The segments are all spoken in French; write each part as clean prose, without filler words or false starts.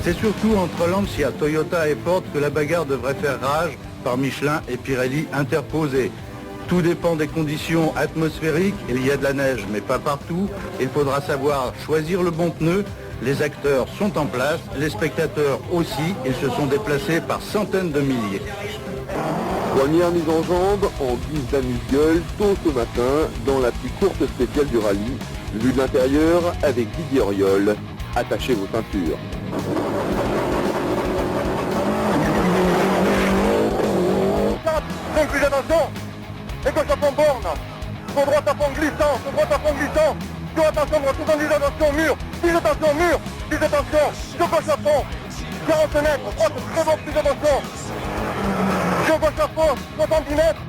C'est surtout entre Lancia, Toyota et Ford que la bagarre devrait faire rage, par Michelin et Pirelli interposés. Tout dépend des conditions atmosphériques. Il y a de la neige, mais pas partout. Il faudra savoir choisir le bon pneu. Les acteurs sont en place, les spectateurs aussi. Ils se sont déplacés par centaines de milliers. Première mise en jambe en guise d'amuse-gueule tôt ce matin dans la plus courte spéciale du rallye. Vue de l'intérieur avec Didier Auriol. Attachez vos ceintures. Donc plus attention, et gauche à fond borne, sur droite à fond glissant, sur droite à fond glissant, sur attention, droite, 70 attention, mur, 10 attention, mur, 10 attention, sur gauche à fond, 40 mètres, droite, très bon, plus attention, sur gauche à fond, 70 mètres.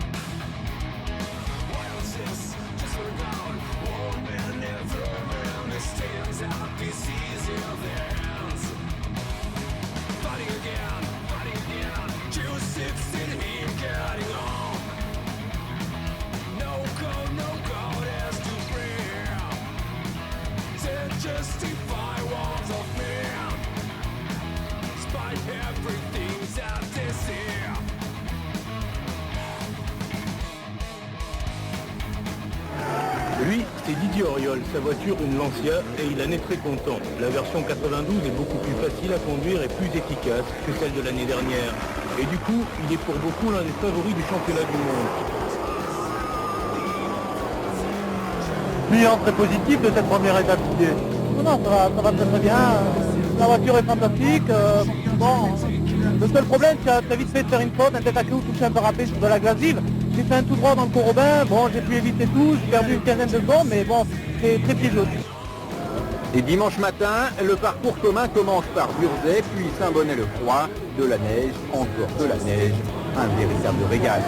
Lui, c'est Didier Auriol, sa voiture une Lancia, et il en est très content. La version 92 est beaucoup plus facile à conduire et plus efficace que celle de l'année dernière. Et du coup, il est pour beaucoup l'un des favoris du championnat du monde. Bilan très positif de cette première étape, Didier. Non, ça va très bien. La voiture est fantastique. Bon, le seul problème, c'est très vite fait de faire une faute, un tête à queue touché un peu râpé sur de la glace vive. J'ai fait un tout droit dans le Corobin, bon, j'ai pu éviter tout, j'ai perdu une quinzaine de secondes, mais bon, c'est très piégeux. Et dimanche matin, le parcours commun commence par Burzet, puis Saint-Bonnet-le-Croix, de la neige, encore de la neige, un véritable régal.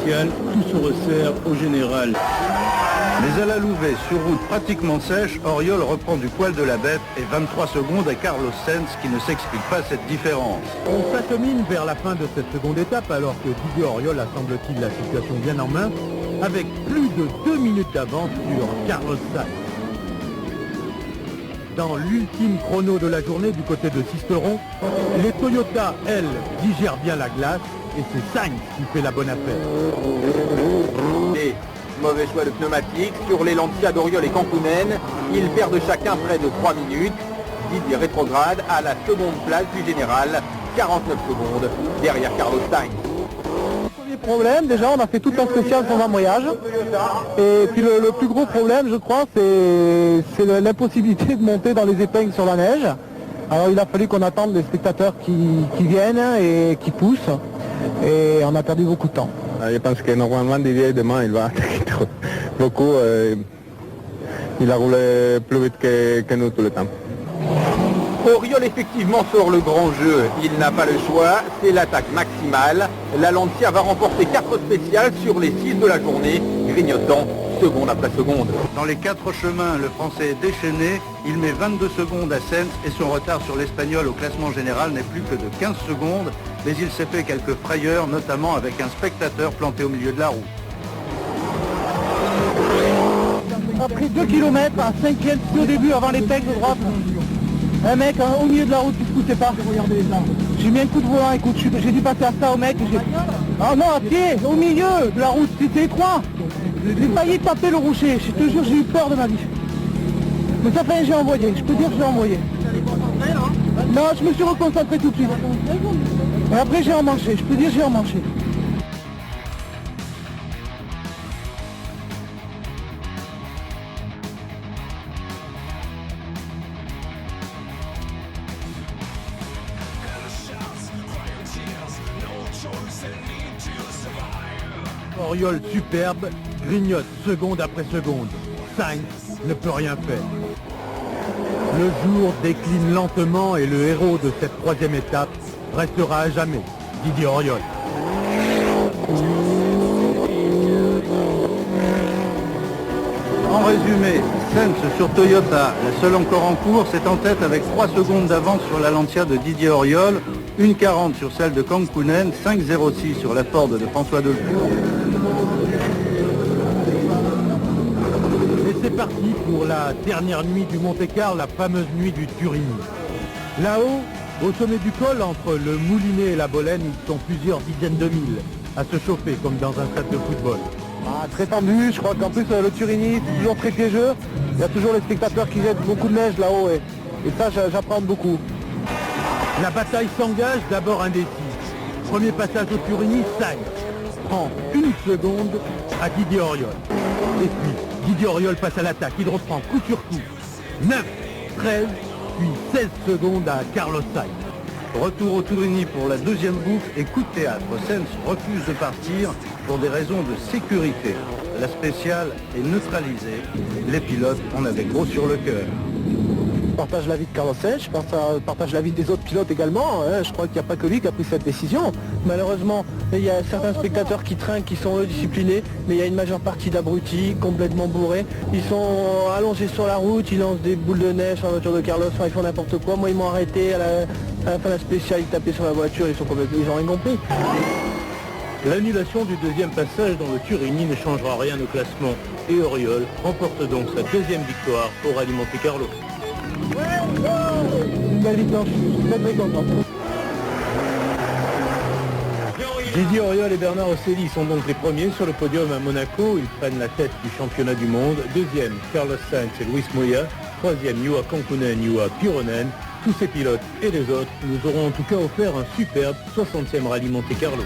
Tout se resserre au général. Mais à la Louvet, sur route pratiquement sèche, Auriol reprend du poil de la bête et 23 secondes à Carlos Sainz qui ne s'explique pas cette différence. On s'achemine vers la fin de cette seconde étape alors que Didier Auriol a semble-t-il la situation bien en main avec plus de 2 minutes d'avance sur Carlos Sainz. Dans l'ultime chrono de la journée du côté de Sisteron, les Toyota, elles, digèrent bien la glace et c'est Sainz qui fait la bonne affaire. Et mauvais choix de pneumatique sur les Lancia d'Auriol et Cancunen. Ils perdent chacun près de 3 minutes. Didier rétrograde à la seconde place du général, 49 secondes derrière Carlos Sainz. Premier problème, déjà on a fait tout un spécial sans embrayage. Et puis le plus gros problème, je crois, c'est l'impossibilité de monter dans les épingles sur la neige. Alors il a fallu qu'on attende les spectateurs qui viennent et qui poussent. Et on a perdu beaucoup de temps. Je pense que normalement Didier demain il va attaquer beaucoup. Il a roulé plus vite que nous tout le temps. Auriol effectivement sort le grand jeu, il n'a pas le choix, c'est l'attaque maximale. La Lancia va remporter 4 spéciales sur les 6 de la journée, grignotant seconde après seconde. Dans les 4 chemins, le Français est déchaîné. Il met 22 secondes à Sainz et son retard sur l'Espagnol au classement général n'est plus que de 15 secondes. Mais il s'est fait quelques frayeurs, notamment avec un spectateur planté au milieu de la route. Après 2 km à 5e au début avant l'épingle de droite. Un mec au milieu de la route qui se poussait pas. J'ai mis un coup de volant, écoute, j'ai dû passer à ça au mec. Ah non, à pied, au milieu de la route, c'était étroit. J'ai failli taper le rocher, je te jure, j'ai eu peur de ma vie. Mais ça fait, j'ai envoyé, je peux dire que j'ai envoyé. Non, je me suis reconcentré tout de suite. Et après j'ai emmanché, je peux dire que j'ai emmanché. Auriol superbe, grignote seconde après seconde. Sainz ne peut rien faire. Le jour décline lentement et le héros de cette 3e étape restera à jamais Didier Auriol. En résumé, Sainz sur Toyota, la seule encore en course, est en tête avec 3 secondes d'avance sur la Lancia de Didier Auriol, 1,40 sur celle de Kankkunen, 5,06 sur la Ford de François Delcourt. Et c'est parti pour la dernière nuit du Monte-Carlo, la fameuse nuit du Turini. Là-haut, au sommet du col, entre le Moulinet et la Bolène, ils sont plusieurs dizaines de milles à se chauffer comme dans un stade de football. Très tendu, je crois qu'en plus le Turini c'est toujours très piégeux. Il y a toujours les spectateurs qui jettent beaucoup de neige là-haut et ça j'apprends beaucoup. La bataille s'engage, d'abord indécis. Premier passage au Turini, Sainz prend 1 seconde à Didier Auriol. Et puis Didier Auriol passe à l'attaque, il reprend coup sur coup. 9, 13, puis 16 secondes à Carlos Sainz. Retour au Turini pour la deuxième boucle et coup de théâtre. Sainz refuse de partir pour des raisons de sécurité. La spéciale est neutralisée. Les pilotes en avaient gros sur le cœur. Je partage l'avis de Carlos Sainz, je partage l'avis des autres pilotes également. Je crois qu'il n'y a pas que lui qui a pris cette décision. Malheureusement, il y a certains spectateurs qui trinquent, qui sont eux disciplinés, mais il y a une majeure partie d'abrutis, complètement bourrés. Ils sont allongés sur la route, ils lancent des boules de neige sur la voiture de Carlos, ils font n'importe quoi. Moi, ils m'ont arrêté à la fin de la spéciale, ils tapaient sur la voiture, ils ont rien compris. L'annulation du deuxième passage dans le Turini ne changera rien au classement et Auriol remporte donc sa deuxième victoire au Rallye Monte-Carlo. Une belle victoire, je suis très content. Didier Auriol et Bernard Rosselli sont donc les premiers sur le podium à Monaco. Ils prennent la tête du championnat du monde. Deuxième, Carlos Sainz et Luis Moya. Troisième, Juha Kankkunen, Juha Turunen. Tous ces pilotes et les autres nous auront en tout cas offert un superbe 60e Rallye Monte-Carlo.